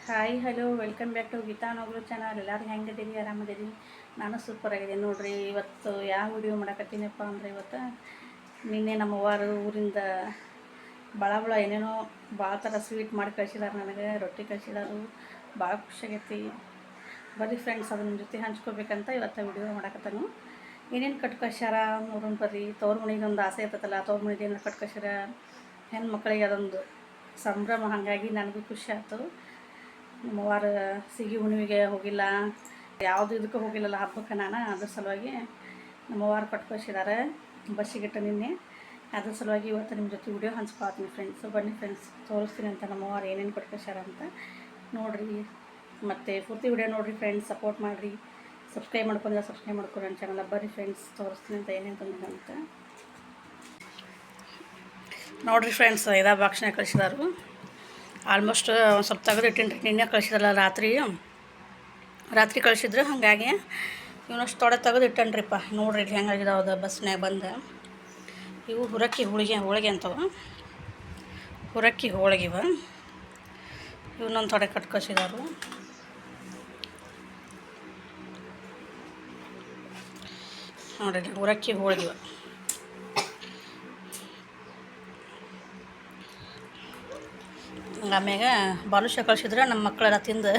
Hi hello welcome back to Geetha Noglu channel. ಎಲ್ಲರೂ ಹೆಂಗಿದ್ದೀರಿ? ಆರಾಮದಿರಿ? ನಾನು ಸೂಪರ್ ಆಗಿದ್ದೀನಿ ನೋಡ್ರಿ. ಇವತ್ತು ಯಾವ ವಿಡಿಯೋ ಮಾಡಕತ್ತೀನಪ್ಪ ಅಂದರೆ, ಇವತ್ತು ನಿನ್ನೆ ನಮ್ಮ ಊರಿಂದ ಭಾಳ ಏನೇನೋ ಭಾಳ ಥರ ಸ್ವೀಟ್ ಮಾಡಿ ಕಳಿಸಿದಾರೆ. ನನಗೆ ರೊಟ್ಟಿ ಕಳಿಸಿದಾರು, ಭಾಳ ಖುಷಿಯಾಗೈತಿ. ಬರ್ರಿ ಫ್ರೆಂಡ್ಸ್, ಅದು ನಿಮ್ಮ ಜೊತೆ ಹಂಚ್ಕೋಬೇಕಂತ ಇವತ್ತು ವಿಡಿಯೋ ಮಾಡಕತ್ತಾನು. ಏನೇನು ಕಟ್ ಕಳ್ಸ್ಯಾರ ನೋಡೋಣ ಬರ್ರಿ. ತವ್ರ ಮನೆಗೆ ಒಂದು ಆಸೆ ಇರ್ತೈತಲ್ಲ, ತವ್ರ ಮನೆಗೆ ಏನಾರು ಕಟ್ ಕಳ್ಸ್ಯಾರ ಹೆಣ್ಣು ಮಕ್ಕಳಿಗೆ ಅದೊಂದು ಸಂಭ್ರಮ. ಹಾಗಾಗಿ ನನಗೂ ಖುಷಿ ಆಯ್ತು. ನಮ್ಮವಾರ ಸಿಗಿ ಹುಣ್ಣಿಮೆಗೆ ಹೋಗಿಲ್ಲ, ಯಾವುದು ಇದಕ್ಕೆ ಹೋಗಿಲ್ಲಲ್ಲ ಹಬ್ಬಕ್ಕೆ. ನಾನು ಅದ್ರ ಸಲುವಾಗಿ ನಮ್ಮವಾರ ಕಟ್ಕೊಳ್ಸಿದ್ದಾರೆ ಬಸ್ಸಿಗಿಟ್ಟು ನಿನ್ನೆ. ಅದ್ರ ಸಲುವಾಗಿ ಇವತ್ತು ನಿಮ್ಮ ಜೊತೆ ವಿಡಿಯೋ ಹಂಚ್ಕೊಳ್ತೀನಿ ಫ್ರೆಂಡ್ಸ್. ಬನ್ನಿ ಫ್ರೆಂಡ್ಸ್, ತೋರಿಸ್ತೀನಿ ಅಂತ ನಮ್ಮವಾರ ಏನೇನು ಕಟ್ಕೊಳ್ಸ್ಯಾರ ಅಂತ ನೋಡಿರಿ. ಮತ್ತು ಪೂರ್ತಿ ವಿಡಿಯೋ ನೋಡಿರಿ ಫ್ರೆಂಡ್ಸ್, ಸಪೋರ್ಟ್ ಮಾಡಿರಿ. ಸಬ್ಸ್ಕ್ರೈಬ್ ಮಾಡ್ಕೊಂಡ್ರೆ ಸಬ್ಸ್ಕ್ರೈಬ್ ಮಾಡ್ಕೊಂಡು ನನ್ನ ಚಾನಲ್. ಬರ್ರಿ ಫ್ರೆಂಡ್ಸ್, ತೋರಿಸ್ತೀನಿ ಅಂತ ಏನೇನು ತಂದಿದ್ದಂತ ನೋಡಿರಿ ಫ್ರೆಂಡ್ಸ್. ಇದಾ ಬಾಕ್ಸ್ನಾಗ ಕಳಿಸಿದಾರು. ಆಲ್ಮೋಸ್ಟ್ ಒಂದು ಸ್ವಲ್ಪ ತೆಗೆದಿಟ್ಟಿನಿ. ನಿನ್ನೆ ಕಳಿಸಿದ್ರಲ್ಲ ರಾತ್ರಿ ಕಳಿಸಿದ್ರು, ಹಾಗಾಗಿ ಇವನಷ್ಟು ತೊಡೆ ತೆಗೆದಿಟ್ಟನ್ರಿಪ್ಪ. ನೋಡ್ರಿ ಇಲ್ಲಿ ಹೆಂಗಾಗಿದಾವದ ಬಸ್ನಾಗ ಬಂದು. ಇವು ಹುರಕ್ಕಿ ಹೋಳಿಗೆ ಅಂತವ, ಹುರಕ್ಕಿ ಹೋಳಿಗೆವ. ಇವನೊಂದು ತೊಡೆ ಕಟ್ ಕಳಿಸಿದಾರು. ನೋಡಿರಿ ಹುರಕ್ಕಿ ಹೋಳಿಗೆ. ಆಮ್ಯಾಗ ಬಾಲುಷ ಕಳಿಸಿದ್ರೆ ನಮ್ಮ ಮಕ್ಕಳೆಲ್ಲ ತಿಂದು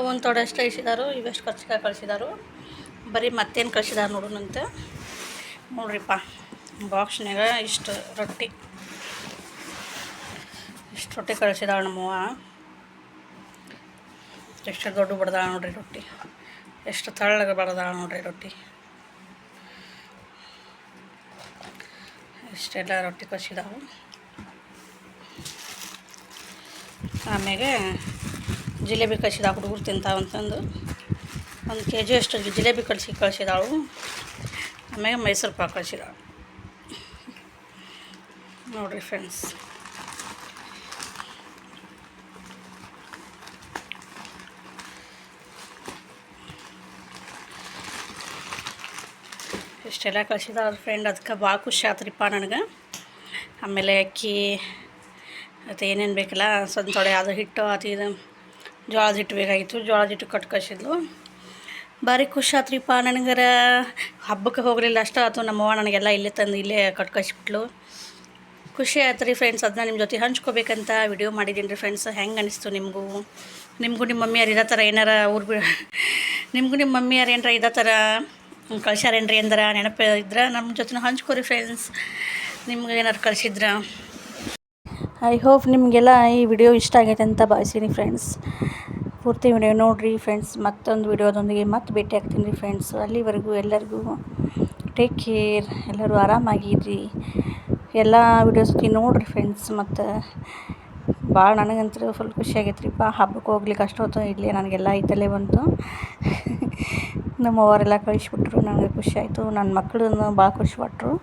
ಒಂದು ತೊಡೆ ಅಷ್ಟು ಇಳಿಸಿದಾರು. ಇವೆಷ್ಟು ಖರ್ಚಿಗೆ ಕಳಿಸಿದಾರು. ಬರೀ ಮತ್ತೇನು ಕಳಿಸಿದಾರು ನೋಡೋಣಂತ ನೋಡ್ರಿಪ್ಪ. ಬಾಕ್ಸ್ನಾಗ ಇಷ್ಟು ರೊಟ್ಟಿ ಕಳಿಸಿದಾಳು ನಮ್ಮವ್ವ. ಎಷ್ಟು ದೊಡ್ಡ ಬಡ್ದಾಳ ನೋಡ್ರಿ ರೊಟ್ಟಿ, ಎಷ್ಟು ತಳ್ಳಗೆ ಬಡ್ದಾಳ ನೋಡ್ರಿ ರೊಟ್ಟಿ. ಇಷ್ಟೆಲ್ಲ ರೊಟ್ಟಿ ಕಳಿಸಿದಾವು. ಆಮ್ಯಾಗೆ ಜಿಲೇಬಿ ಕಳಿಸಿದ ಹುಡುಗರು ತಿಂತಾವಂತಂದು 1 kg ಅಷ್ಟು ಜಿಲೇಬಿ ಕಳಿಸಿದಾಳು. ಆಮ್ಯಾಗೆ ಮೈಸೂರು ಪಾಕ್ ಕಳಿಸಿದಾಳು ನೋಡಿರಿ ಫ್ರೆಂಡ್ಸ್. ಇಷ್ಟೆಲ್ಲ ಕಳಿಸಿದಾಳ ಫ್ರೆಂಡ್. ಅದಕ್ಕೆ ಭಾಳ ಖುಷಿ ಆತ್ರಿಪ್ಪ ನನಗೆ. ಆಮೇಲೆ ಅಕ್ಕಿ ಮತ್ತು ಏನೇನು ಬೇಕಲ್ಲ ಸ್ವಲ್ಪ ತೊಡೆ ಅದು ಹಿಟ್ಟು ಅದು ಇದು ಜೋಳದ ಹಿಟ್ಟು ಬೇಕಾಗಿತ್ತು. ಜೋಳದ ಹಿಟ್ಟು ಕಟ್ ಕಳಿಸಿದ್ಲು. ಭಾರಿ ಖುಷಿ ಆತ್ರಿಪ್ಪ ನನಗರ. ಹಬ್ಬಕ್ಕೆ ಹೋಗಲಿಲ್ಲ ಅಷ್ಟು ಆಯ್ತು. ನಮ್ಮವ್ವ ನನಗೆಲ್ಲ ಇಲ್ಲೇ ತಂದು ಇಲ್ಲೇ ಕಟ್ ಕಳಿಸ್ಬಿಟ್ಲು. ಖುಷಿ ಆಯ್ತು ರೀ ಫ್ರೆಂಡ್ಸ್. ಅದನ್ನ ನಿಮ್ಮ ಜೊತೆ ಹಂಚ್ಕೋಬೇಕಂತ ವಿಡಿಯೋ ಮಾಡಿದ್ದೀನಿ ರೀ ಫ್ರೆಂಡ್ಸ್. ಹೆಂಗೆ ಅನಿಸ್ತು ನಿಮಗೂ ನಿಮ್ಮ ಮಮ್ಮಿಯಾರು ಇದೇ ಥರ ಏನಾರ ನಿಮಗೂ ನಿಮ್ಮ ಮಮ್ಮಿಯಾರು ಏನಾರ ಇದೇ ಥರ ಕಳ್ಸ್ಯಾರೇನ್ರಿ ಅಂದ್ರೆ ನೆನಪು ಇದ್ರೆ ನಮ್ಮ ಜೊತೆ ಹಂಚ್ಕೋರಿ ಫ್ರೆಂಡ್ಸ್. ನಿಮ್ಗೆ ಏನಾರು ಕಳಿಸಿದ್ರ. ಐ ಹೋಪ್ ನಿಮಗೆಲ್ಲ ಈ ವಿಡಿಯೋ ಇಷ್ಟ ಆಗೈತೆ ಅಂತ ಭಾವಿಸ್ತೀನಿ ಫ್ರೆಂಡ್ಸ್. ಪೂರ್ತಿ ವಿಡಿಯೋ ನೋಡಿರಿ ಫ್ರೆಂಡ್ಸ್. ಮತ್ತೊಂದು ವಿಡಿಯೋದೊಂದಿಗೆ ಮತ್ತೆ ಭೇಟಿ ಆಗ್ತೀನಿ ರೀ ಫ್ರೆಂಡ್ಸ್. ಅಲ್ಲಿವರೆಗೂ ಎಲ್ಲರಿಗೂ ಟೇಕ್ ಕೇರ್. ಎಲ್ಲರೂ ಆರಾಮಾಗಿರ್ರಿ. ಎಲ್ಲ ವಿಡಿಯೋಸ್ಗೆ ನೋಡಿರಿ ಫ್ರೆಂಡ್ಸ್. ಮತ್ತು ಭಾಳ ನನಗಂತೂ ಫುಲ್ ಖುಷಿಯಾಗೈತ್ರಿಪ್ಪ. ಹಬ್ಬಕ್ಕೆ ಹೋಗ್ಲಿಕ್ಕೆ ಅಷ್ಟೊತ್ತು ಇರಲಿ ನನಗೆಲ್ಲ ಐತಲ್ಲೇ ಬಂತು. ನಮ್ಮವರೆಲ್ಲ ಕಳಿಸ್ಬಿಟ್ರು. ನನಗೆ ಖುಷಿ ಆಯಿತು. ನನ್ನ ಮಕ್ಕಳನ್ನು ಭಾಳ ಖುಷಿಪಟ್ಟರು.